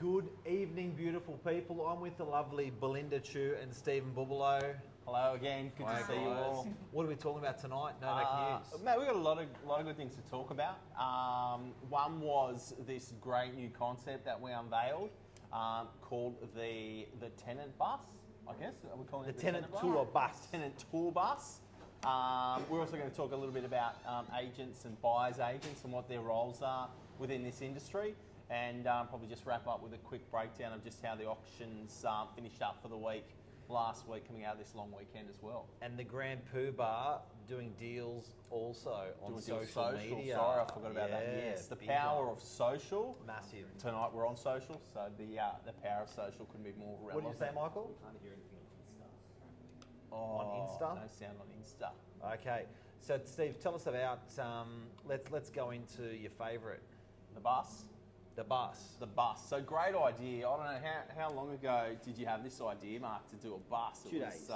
Good evening, beautiful people. I'm with the lovely Belinda Chu and Stephen Bubbelow. Hello again. Good to see you all. What are we talking about tonight? Novak News. Mate, we've got a lot of good things to talk about. One was this great new concept that we unveiled called the tenant bus. I guess we're calling it The tenant tour bus. Tenant tour bus. We're also going to talk a little bit about agents and buyers agents and what their roles are within this industry. And probably just wrap up with a quick breakdown of just how the auctions finished up for the week last week, coming out of this long weekend as well. And the Grand Poo Bar doing deals also on social media. Sorry, I forgot about that. Yes, the power of social. Massive. Tonight we're on social, so the power of social couldn't be more relevant. What did you say, Michael? We can't hear anything on Insta. On Insta? No sound on Insta. Okay. So, Steve, tell us about, let's go into your favourite. The bus. The bus. The bus. So great idea. I don't know, how long ago did you have this idea, Mark, to do a bus? 2 days.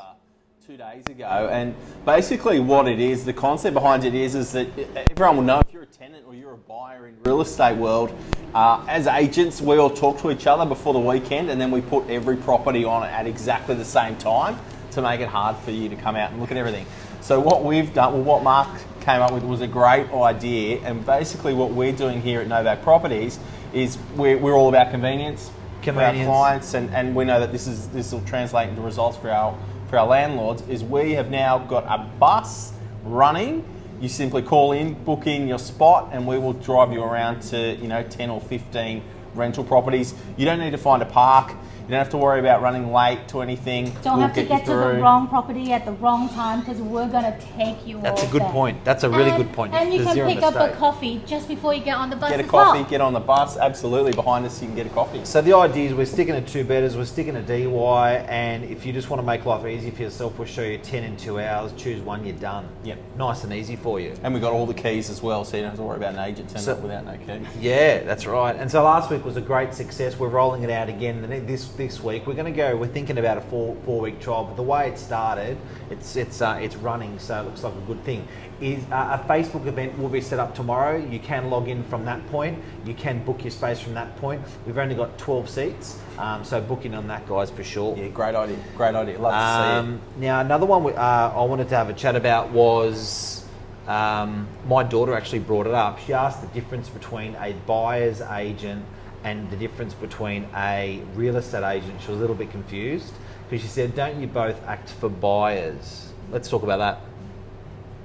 2 days ago. And basically what it is, the concept behind it is that everyone will know if you're a tenant or you're a buyer in real estate world, as agents, we all talk to each other before the weekend and then we put every property on at exactly the same time to make it hard for you to come out and look at everything. So what we've done, well, what Mark came up with was a great idea, and basically what we're doing here at Novak Properties is we're all about convenience for our clients, and we know that this will translate into results for our landlords. Is we have now got a bus running. You simply call in, book in your spot, and we will drive you around to 10 or 15 rental properties. You don't need to find a park. You don't have to worry about running late to anything. Don't have to get to the wrong property at the wrong time because we're going to take you That's a good point. That's a really good point. And you can pick up a coffee just before you get on the bus. Get a coffee, get on the bus. Absolutely. Behind us, you can get a coffee. So the idea is we're sticking to two-bedders, we're sticking to DY, and if you just want to make life easy for yourself, we'll show you 10 in 2 hours. Choose one, you're done. Yep. Nice and easy for you. And we've got all the keys as well, so you don't have to worry about an agent turning up without no key. Yeah, that's right. And so last week was a great success. We're rolling it out again this week. We're thinking about a four-week trial, but the way it started, it's running, so it looks like a good thing. A Facebook event will be set up tomorrow. You can log in from that point. You can book your space from that point. We've only got 12 seats, so book in on that, guys, for sure. Yeah, great idea. Great idea. Love to see it. Now, another one I wanted to have a chat about was my daughter actually brought it up. She asked the difference between a buyer's agent and the difference between a real estate agent. She was a little bit confused because she said, don't you both act for buyers? Let's talk about that.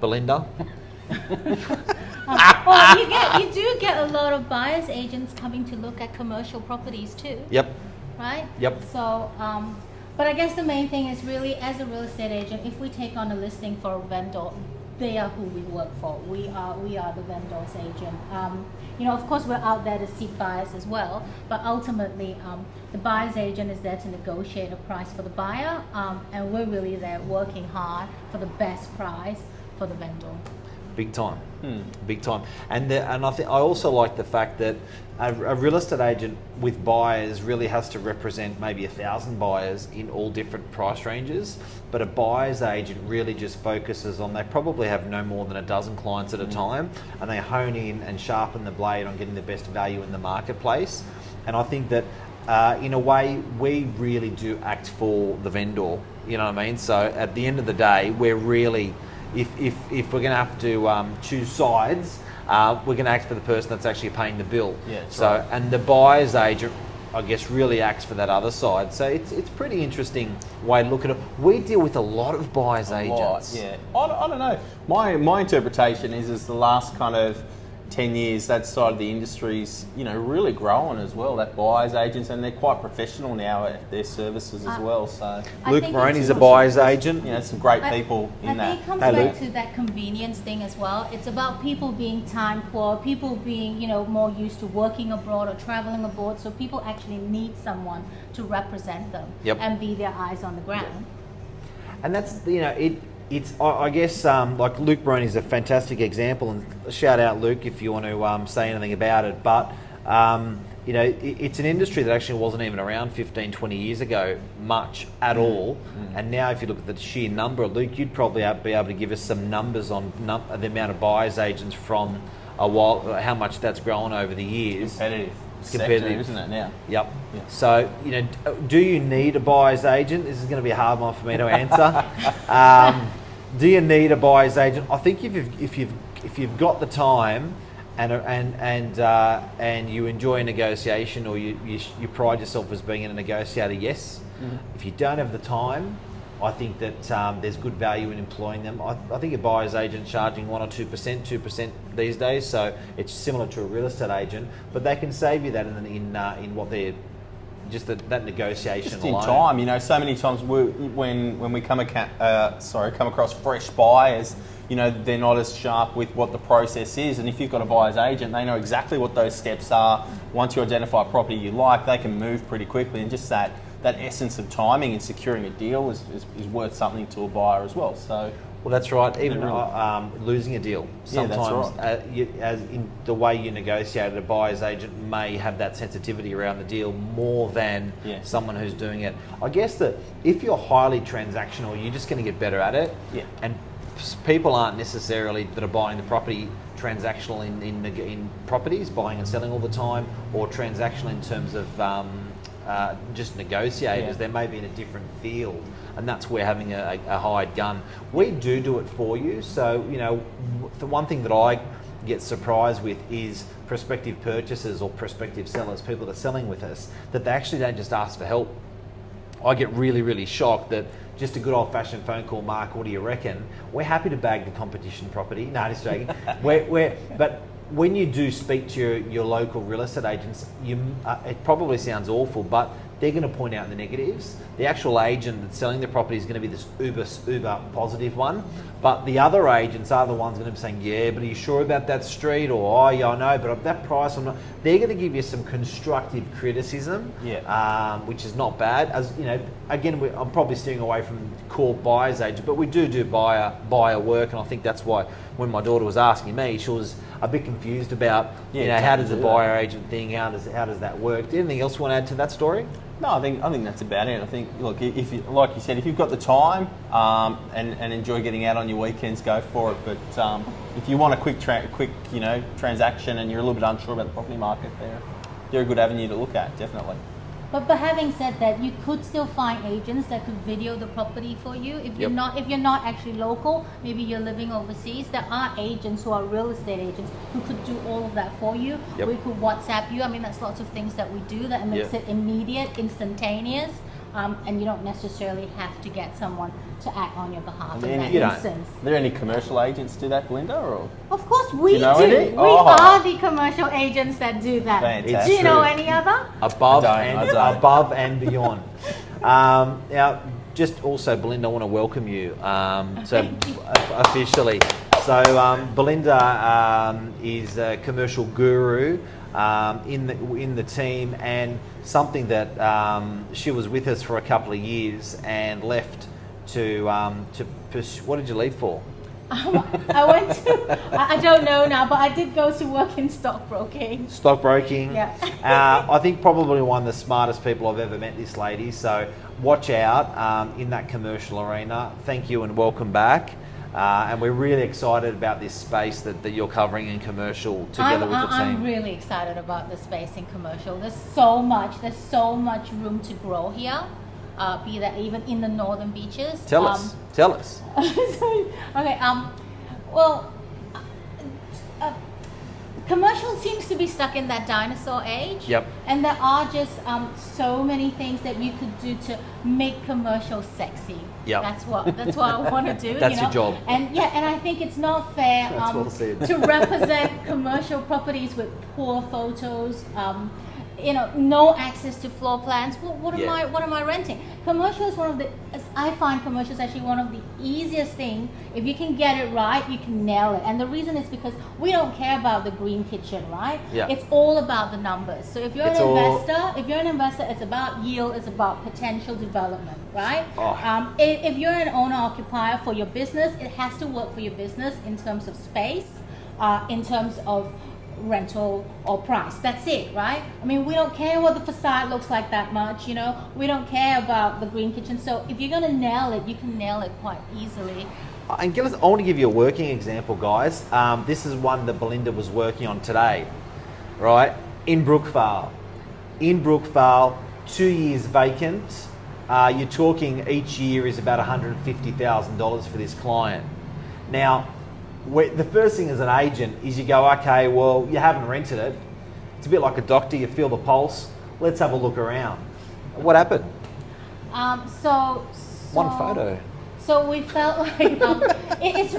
Belinda? Well, you do get a lot of buyers agents coming to look at commercial properties too. Yep. Right? Yep. So, but I guess the main thing is really, as a real estate agent, if we take on a listing for a vendor, they are who we work for. We are the vendor's agent. Of course, we're out there to seek buyers as well, but ultimately, the buyer's agent is there to negotiate a price for the buyer, and we're really there working hard for the best price for the vendor. Big time. Big time. And I also like the fact that a real estate agent with buyers really has to represent maybe 1,000 buyers in all different price ranges, but a buyer's agent really just focuses on, they probably have no more than a dozen clients at a time, and they hone in and sharpen the blade on getting the best value in the marketplace. And I think that in a way, we really do act for the vendor, you know what I mean? So at the end of the day, we're really, if we're going to have to choose sides, we're going to act for the person that's actually paying the bill. Yeah, so right. And the buyer's agent, I guess, really acts for that other side. So it's pretty interesting way to look at it. We deal with a lot of buyer's agents. Yeah. I don't know. My interpretation is the last kind of 10 years, that side of the industry's really growing as well. That buyers agents, and they're quite professional now at their services as well. So Luke Moroney's a buyer's agent. Some great people in that. I think it comes back to that convenience thing as well. It's about people being time poor, people being more used to working abroad or traveling abroad. So people actually need someone to represent them and be their eyes on the ground. And that's I guess like Luke Brony is a fantastic example, and shout out Luke if you want to say anything about it. But it's an industry that actually wasn't even around 15, 20 years ago, much at all. And now, if you look at the sheer number, Luke, you'd probably be able to give us some numbers on the amount of buyers agents from a while, how much that's grown over the years. It's sector, competitive, isn't it now? Yep. Yeah. So, do you need a buyer's agent? This is going to be a hard one for me to answer. Do you need a buyer's agent? I think if you've got the time and you enjoy a negotiation, or you pride yourself as being a negotiator, yes. Mm-hmm. If you don't have the time, I think that there's good value in employing them. I think a buyer's agent charging 1 or 2% these days, so it's similar to a real estate agent, but they can save you that in what they're just that negotiation Just in alone. time, so many times when we come across fresh buyers, they're not as sharp with what the process is, and if you've got a buyer's agent, they know exactly what those steps are. Once you identify a property you like, they can move pretty quickly, and just that essence of timing and securing a deal is worth something to a buyer as well. So, well, that's right. Even losing a deal. Yeah, that's Sometimes, right. as in the way you negotiate, a buyer's agent may have that sensitivity around the deal more than someone who's doing it. I guess that if you're highly transactional, you're just going to get better at it. Yeah. And people aren't necessarily that are buying the property transactional in properties, buying and selling all the time, or transactional in terms of just negotiators. They may be in a different field, and that's where having a hired gun. We do it for you. So the one thing that I get surprised with is prospective purchasers or prospective sellers, people that are selling with us, that they actually don't just ask for help. I get really, really shocked that just a good old-fashioned phone call, Mark, what do you reckon? We're happy to bag the competition property. No, just joking. But when you do speak to your local real estate agents, it probably sounds awful, but they're going to point out the negatives. The actual agent that's selling the property is going to be this uber positive one, but the other agents are the ones going to be saying, yeah, but are you sure about that street? Or, oh, yeah, I know, but at that price, I'm not. They're going to give you some constructive criticism, which is not bad. As again, I'm probably steering away from core buyer's agent, but we do buyer work, and I think that's why when my daughter was asking me, she was a bit confused about, how does the buyer agent thing, how does that work? Anything else you want to add to that story? No, I think that's about it. I think, look, if you, like you said, if you've got the time and enjoy getting out on your weekends, go for it. But if you want a quick transaction and you're a little bit unsure about the property market, they're a good avenue to look at, definitely. But having said that, you could still find agents that could video the property for you. If you're not actually local, maybe you're living overseas, there are agents who are real estate agents who could do all of that for you. Yep. We could WhatsApp you. I mean, that's lots of things that we do that makes it immediate, instantaneous, and you don't necessarily have to get someone to act on your behalf in that instance. Are there any commercial agents do that, Belinda? Or? Of course we do. Any? We are the commercial agents that do that. Fantastic. Do you know any other? Above I and beyond. Now, just also, Belinda, I want to welcome you. Officially. So Belinda is a commercial guru in the team, and something that she was with us for a couple of years and left to pursue. What did you leave for? I went to, I don't know now, but I did go to work in stockbroking. Stockbroking. Yeah. I think probably one of the smartest people I've ever met, this lady. So watch out in that commercial arena. Thank you and welcome back. And we're really excited about this space that you're covering in commercial together with the team. I'm really excited about the space in commercial. There's so much room to grow here. Be that even in the northern beaches. Tell us. Okay. Commercial seems to be stuck in that dinosaur age. Yep. And there are just so many things that you could do to make commercial sexy. Yep. That's what I want to do. That's your job. And and I think it's not fair That's well said. to represent commercial properties with poor photos. No access to floor plans. What am I renting? Commercial is I find commercial is actually one of the easiest things. If you can get it right, you can nail it. And the reason is because we don't care about the green kitchen, right? Yeah. It's all about the numbers. So if you're an investor, it's about yield, it's about potential development, right? Oh. If you're an owner occupier for your business, it has to work for your business in terms of space, in terms of rental or price. That's it, right? I mean, we don't care what the facade looks like that much, we don't care about the green kitchen. So if you're going to nail it, you can nail it quite easily. And I want to give you a working example, guys. This is one that Belinda was working on today, right? In Brookvale. in Brookvale, 2 years vacant. You're talking each year is about $150,000 for this client. Now, the first thing as an agent is you go, okay, well, you haven't rented it. It's a bit like a doctor, you feel the pulse. Let's have a look around. What happened? One photo. So we felt like it's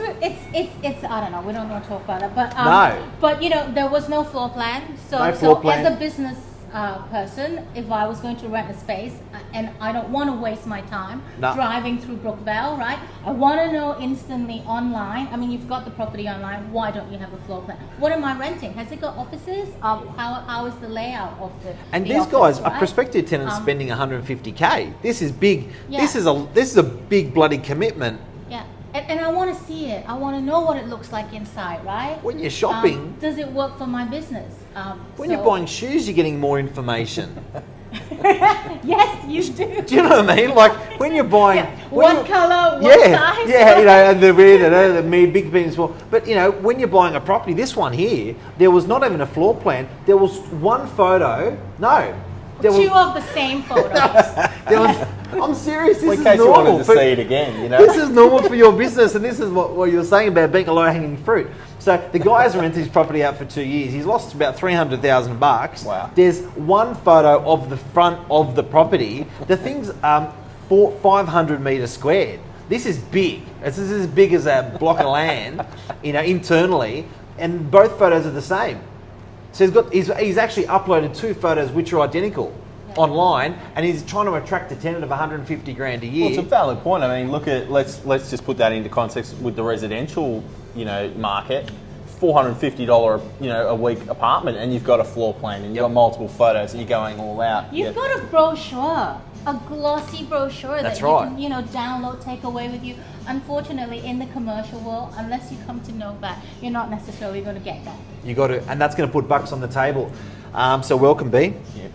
I don't know, we don't want to talk about it, but No. But you know, there was no floor plan. So No floor plan. as a business person, if I was going to rent a space and I don't want to waste my time No. driving through Brookvale, right? I want to know instantly online. I mean, you've got the property online. Why don't you have a floor plan? What am I renting? Has it got offices? How is the layout of the And the these office, guys, right? a prospective tenant spending 150K. This is big. Yeah. This is a big bloody commitment. Yeah, and I want to see it. I want to know what it looks like inside, right? When you're shopping, does it work for my business? when you're buying shoes, you're getting more information. yes, you do. Do you know what I mean? Like when you're buying, Yeah. when What you're- color? What size? Yeah, you know, and the red, the big, big, small. But you know, when you're buying a property, this one here, there was not even a floor plan. There was one photo. No, there Two was. of the same photos. There was. I'm serious. This Well, is in case you normal. wanted to for- see it again, you know. This is normal for your business, and this is what you're saying about being a low-hanging fruit. So the guy has rented his property out for 2 years. He's lost about $300,000. Wow. There's one photo of the front of the property. The thing's 500 metres squared. This is big. This is as big as a block of land, you know, internally, and both photos are the same. So he's actually uploaded 2 photos which are identical online, and he's trying to attract a tenant of 150 grand a year. Well, it's a valid point. I mean, look at let's just put that into context with the residential, you know, market. $450, you know, a week apartment, and you've got a floor plan, and you've got multiple photos, and you're going all out. You've got a brochure, a glossy brochure That's that right. you can, you know, download, take away with you. Unfortunately, in the commercial world, unless you come to Novak, you're not necessarily going to get that. You got to, and that's going to put bucks on the table. So welcome, B. Yeah.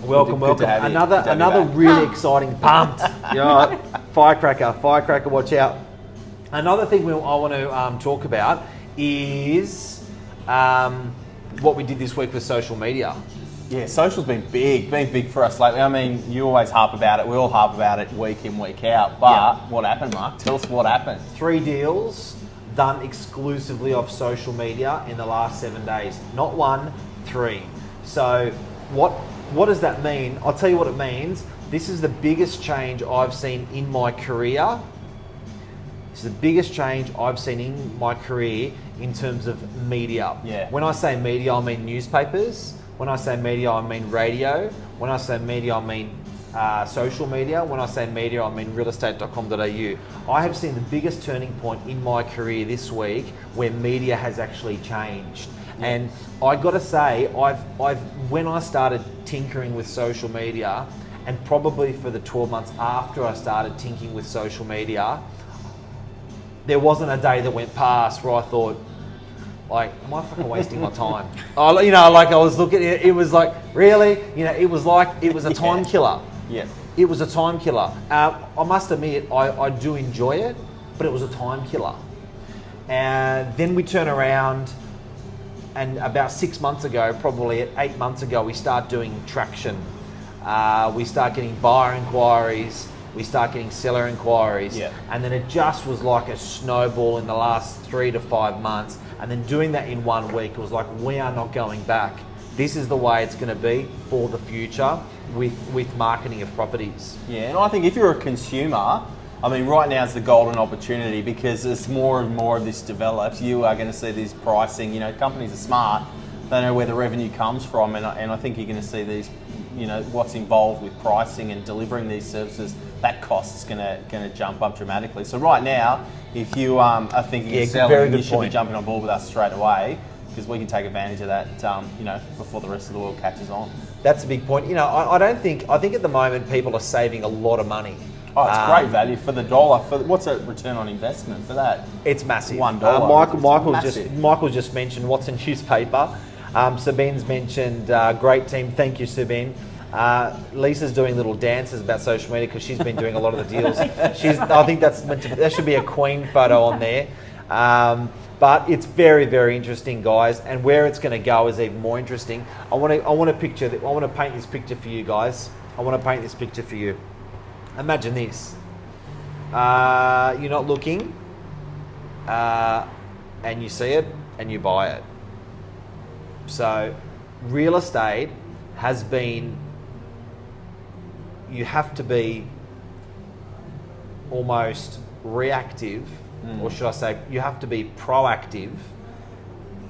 Welcome, Good to welcome. have you. Another Good to have you another back. really exciting, pumped. You know, firecracker, watch out. Another thing I want to talk about is what we did this week with social media. Yeah, social's been big for us lately. I mean, you always harp about it. We all harp about it week in, week out. But what happened, Mark? Tell us what happened. 3 deals done exclusively off social media in the last 7 days. Not 1, 3. So what does that mean? I'll tell you what it means. This is the biggest change I've seen in my career. It's the biggest change I've seen in my career in terms of media. Yeah. When I say media, I mean newspapers. When I say media, I mean radio. When I say media, I mean social media. When I say media, I mean realestate.com.au. I have seen the biggest turning point in my career this week where media has actually changed. And I got to say, when I started tinkering with social media, and probably for the 12 months after I started tinkering with social media, there wasn't a day that went past where I thought, like, am I fucking wasting my time? You know, like I was looking, it was like, really? You know, it was a time killer. Yeah. It was a time killer. I must admit, I do enjoy it, but it was a time killer. And then we turn around, and about 6 months ago, probably 8 months ago, we start doing traction. We start getting buyer inquiries. We start getting seller inquiries. Yeah. And then it just was like a snowball in the last 3 to 5 months. And then doing that in 1 week, it was like, we are not going back. This is the way it's going to be for the future with marketing of properties. Yeah, and I think if you're a consumer, I mean, right now is the golden opportunity because as more and more of this develops, you are going to see this pricing. You know, companies are smart; they know where the revenue comes from, and I think you're going to see these, you know, what's involved with pricing and delivering these services. That cost is going to jump up dramatically. So right now, if you are thinking of selling, very good you should be point. jumping on board with us straight away because we can take advantage of that. You know, before the rest of the world catches on. That's a big point. You know, I think at the moment people are saving a lot of money. Oh, it's great value for the dollar. What's a return on investment for that? It's massive. $1. Michael just mentioned what's in newspaper. Sabine's mentioned great team. Thank you, Sabine. Lisa's doing little dances about social media because she's been doing a lot of the deals. I think that should be a queen photo on there. But it's very, very interesting, guys, and where it's going to go is even more interesting. I want to paint this picture for you guys. I want to paint this picture for you. Imagine this. You're not looking, and you see it, and you buy it. So, real estate has been. You have to be almost reactive, or should I say, you have to be proactive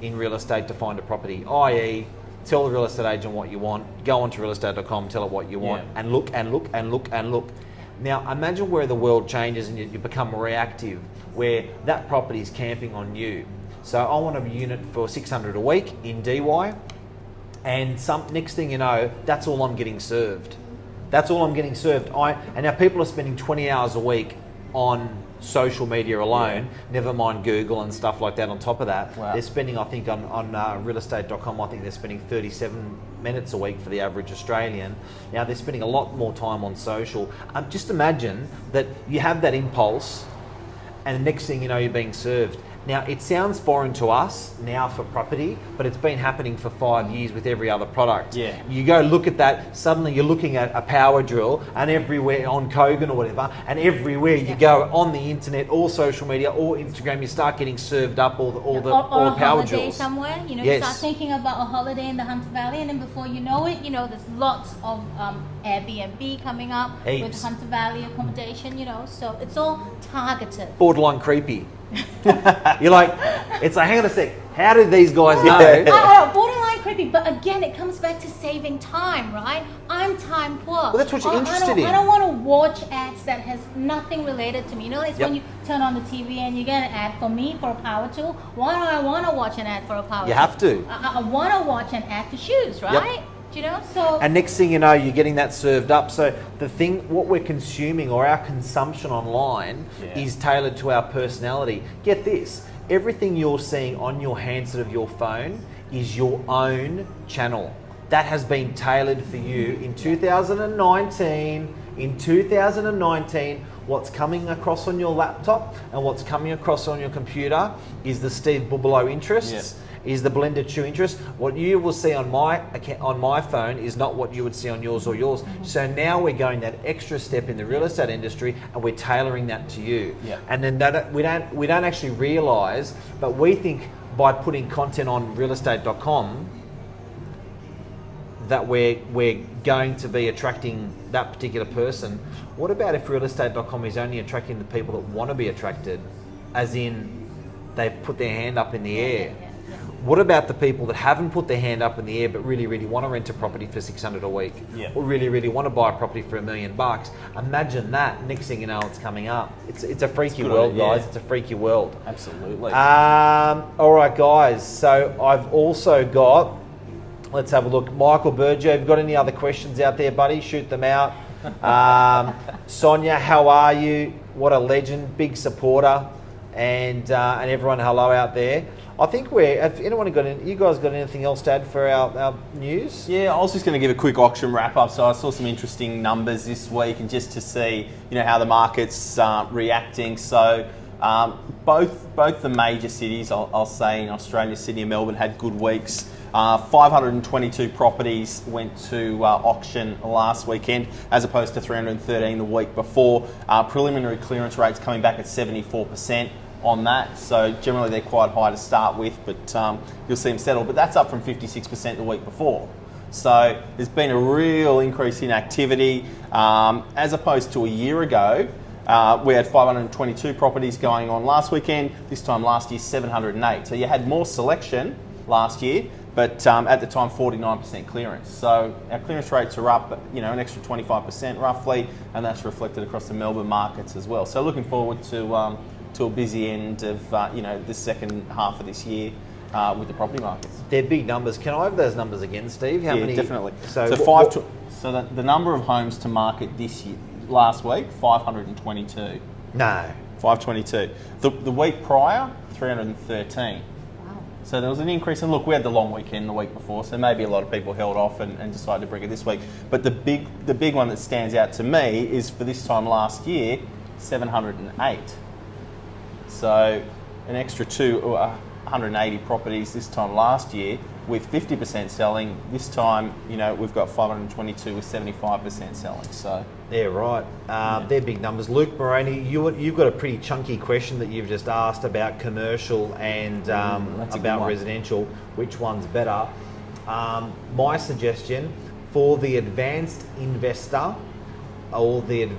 in real estate to find a property, i.e. tell the real estate agent what you want, go onto realestate.com, tell it what you want, and look and look and look and look. Now imagine where the world changes and you become reactive, where that property is camping on you. So I want a unit for $600 a week in DY, and next thing you know, that's all I'm getting served. That's all I'm getting served. And now people are spending 20 hours a week on social media alone, never mind Google and stuff like that on top of that. Wow. They're spending, I think, on realestate.com, I think they're spending 37 minutes a week for the average Australian. Now they're spending a lot more time on social. Just imagine that you have that impulse and the next thing you know, you're being served. Now, it sounds foreign to us now for property, but it's been happening for 5 years with every other product. Yeah. You go look at that, suddenly you're looking at a power drill, and everywhere on Kogan or whatever, and everywhere you go on the internet or social media or Instagram, you start getting served up all the power holiday drills. Somewhere, you Yes. start thinking about a holiday in the Hunter Valley, and then before you know it, there's lots of Airbnb coming up Heaps. with Hunter Valley accommodation, so it's all targeted. Borderline creepy. You're like, it's like, hang on a sec, how did these guys know? I know, borderline creepy, but again, it comes back to saving time, right? I'm time poor. Well, that's what you're interested in. I don't want to watch ads that has nothing related to me. It's Yep. when you turn on the TV and you get an ad for me for a power tool. Why do I want to watch an ad for a power tool? You have to. I want to watch an ad for shoes, right? So. And next thing you know, you're getting that served up. So what we're consuming or our consumption online is tailored to our personality. Get this, everything you're seeing on your handset of your phone is your own channel. That has been tailored for you in 2019. In 2019, what's coming across on your laptop and what's coming across on your computer is the Steve Bubbelow interests. Is the blended shoe interest. What you will see on my phone is not what you would see on yours or yours. So now we're going that extra step in the real estate industry, and we're tailoring that to you. Yeah. And then we don't actually realise, but we think by putting content on realestate.com that we're going to be attracting that particular person. What about if realestate.com is only attracting the people that want to be attracted, as in they've put their hand up in the air? What about the people that haven't put their hand up in the air but really, really want to rent a property for $600 a week? Yeah. Or really, really want to buy a property for $1 million? Imagine that. Next thing you know, it's coming up. It's a freaky world, guys. It's a freaky world. Absolutely. All right, guys. So I've also got, let's have a look. Michael Burgio, have you got any other questions out there, buddy? Shoot them out. Sonia, how are you? What a legend. Big supporter. And everyone, hello out there. I think have anyone you guys got anything else to add for our news? Yeah, I was just going to give a quick auction wrap up. So I saw some interesting numbers this week, and just to see how the market's reacting. So both the major cities, I'll say, in Australia, Sydney and Melbourne, had good weeks. 522 properties went to auction last weekend, as opposed to 313 the week before. Preliminary clearance rates coming back at 74%. On that, so generally they're quite high to start with, but you'll see them settle. But that's up from 56% the week before. So there's been a real increase in activity, as opposed to a year ago. We had 522 properties going on last weekend. This time last year, 708. So you had more selection last year, but at the time, 49% clearance. So our clearance rates are up, an extra 25% roughly, and that's reflected across the Melbourne markets as well. So looking forward to a busy end of the second half of this year with the property markets. They're big numbers. Can I have those numbers again, Steve? How many? Definitely. So the number of homes to market this year, last week, 522. No. 522. The week prior, 313. Wow. So there was an increase. And look, we had the long weekend the week before, so maybe a lot of people held off and decided to bring it this week. But the big one that stands out to me is for this time last year, 708. So an extra 180 properties this time last year with 50% selling. This time, we've got 522 with 75% selling. So Yeah, right. They're big numbers. Luke Moroney, you've got a pretty chunky question that you've just asked about commercial and that's a good about one. residential. Which one's better? My suggestion for the advanced investor or the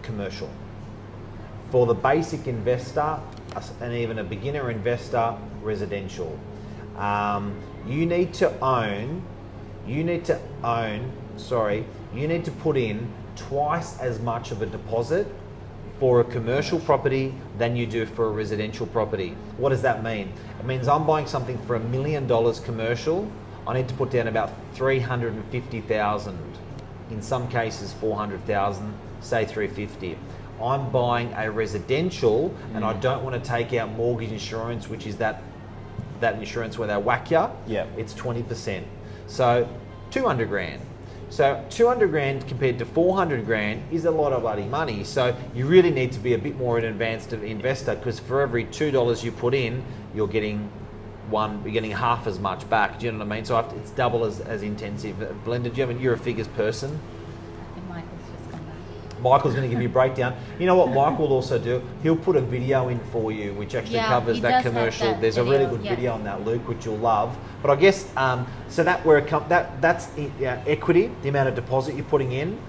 commercial. For the basic investor and even a beginner investor, residential. You need to put in twice as much of a deposit for a commercial property than you do for a residential property. What does that mean? It means I'm buying something for $1 million commercial. I need to put down about 350,000. In some cases, 400,000. Say 350. I'm buying a residential, and I don't want to take out mortgage insurance, which is that insurance where they whack you. Yep. It's 20%. So 200 grand. So 200 grand compared to 400 grand is a lot of bloody money. So you really need to be a bit more an advanced investor, because for every $2 you put in, you're getting half as much back. Do you know what I mean? So it's double as intensive. Belinda, you're a figures person. I think Michael's just come back. Michael's going to give you a breakdown. You know what Michael will also do? He'll put a video in for you, which actually covers he that does have commercial. that There's a really good video, video on that, Luke, which you'll love. But I guess so that's equity, the amount of deposit you're putting in,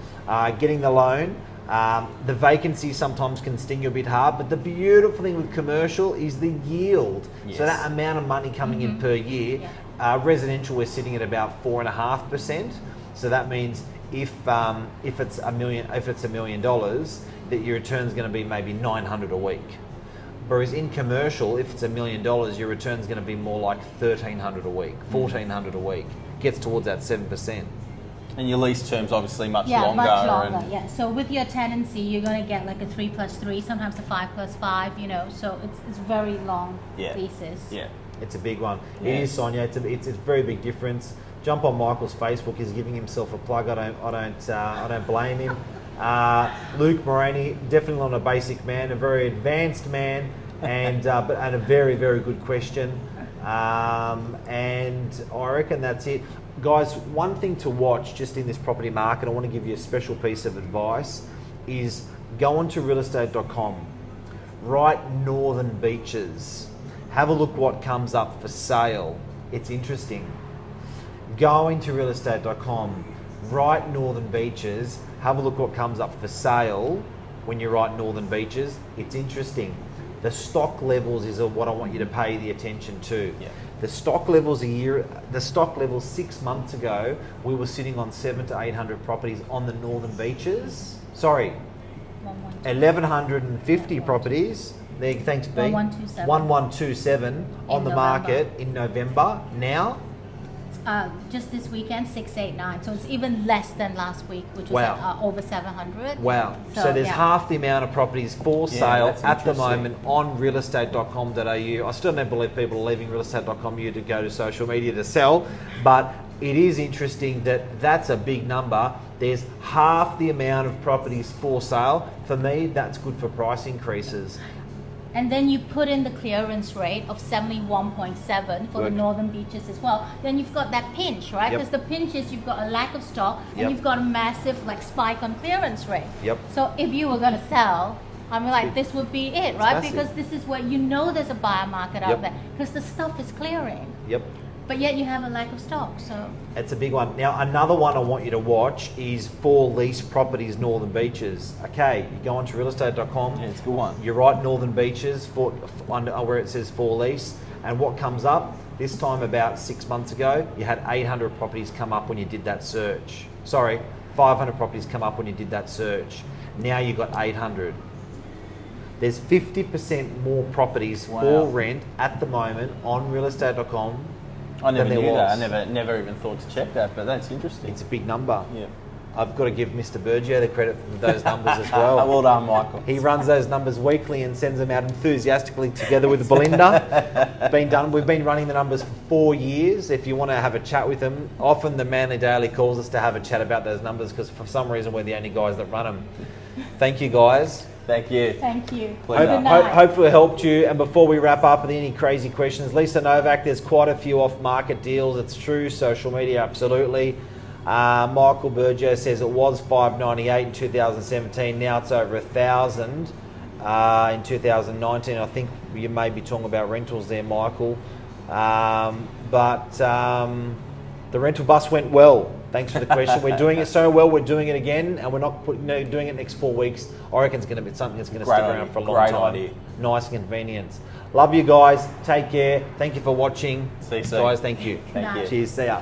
getting the loan. The vacancy sometimes can sting you a bit hard, but the beautiful thing with commercial is the yield. Yes. So that amount of money coming in per year. Residential, we're sitting at about 4.5%. So that means if it's $1 million, that your return's going to be maybe $900 a week. Whereas in commercial, if it's $1 million, your return's going to be more like $1,300 a week, $1,400 a week. Gets towards that 7%. And your lease term's obviously much Yeah, longer. much longer. and- Yeah. So with your tenancy, you're going to get like a 3+3, sometimes a 5+5. So it's very long leases. Yeah. It's a big one. Yeah. It is, Sonia. It's a very big difference. Jump on Michael's Facebook. He's giving himself a plug. I don't blame him. Luke Moroney, definitely not a basic man, a very advanced man, and a very, very good question. And I reckon that's it. Guys, one thing to watch just in this property market, I want to give you a special piece of advice, is go onto realestate.com, write Northern Beaches, have a look what comes up for sale. It's interesting. Go into realestate.com, write Northern Beaches, have a look what comes up for sale when you write Northern Beaches. It's interesting. The stock levels is what I want you to pay the attention to. Yeah. The stock levels 6 months ago, we were sitting on 700 to 800 properties on the Northern Beaches. Sorry, 1,150 properties. There, thanks, B. 1127. 1127 on the November. market in November. Now, Just this weekend, 689. So it's even less than last week, which was Wow. over 700. wow. So there's half the amount of properties for sale that's at the interesting. moment on realestate.com.au. I still don't believe people are leaving realestate.com.au to go to social media to sell, but it is interesting that that's a big number. There's half the amount of properties for sale. For me, that's good for price increases. And then you put in the clearance rate of 71.7 for the Good. Northern Beaches as well. Then you've got that pinch, right? Yep. Because the pinch is you've got a lack of stock and Yep. you've got a massive spike on clearance rate. Yep. So if you were going to sell, I mean, this would be it, right? massive. Because this is what there's a buyer market Yep. out there because the stuff is clearing. Yep. But yet you have a lack of stock. So It's a big one. Now, another one I want you to watch is for lease properties, Northern Beaches. Okay, you go onto realestate.com. Yeah, it's a good one. You write Northern Beaches under where it says for lease, and what comes up this time about 6 months ago, you had 800 properties come up when you did that search. Sorry, 500 properties come up when you did that search. Now you've got 800. There's 50% more properties for rent at the moment on realestate.com. I never than there knew that. was. I never even thought to check that, but that's interesting. It's a big number. Yeah. I've got to give Mr. Bergio the credit for those numbers as well. Well done, Michael. He runs those numbers weekly and sends them out enthusiastically together with Belinda. We've been running the numbers for 4 years. If you want to have a chat with them, often the Manly Daily calls us to have a chat about those numbers because for some reason we're the only guys that run them. Thank you, guys. Thank you. Thank you. Pleasure. Good night. Hopefully it helped you. And before we wrap up, any crazy questions? Lisa Novak, there's quite a few off-market deals. It's true. Social media, absolutely. Michael Burgess says it was $598 in 2017. Now it's over $1,000 in 2019. I think you may be talking about rentals there, Michael. But the rental bus went well. Thanks for the question. We're doing it so well. We're doing it again, and we're not doing it next 4 weeks. I reckon it's going to be something that's going to stick around for a long time. Idea. Nice convenience. Love you guys. Take care. Thank you for watching. See you soon. Guys, thank you. Thank you. Cheers. See ya.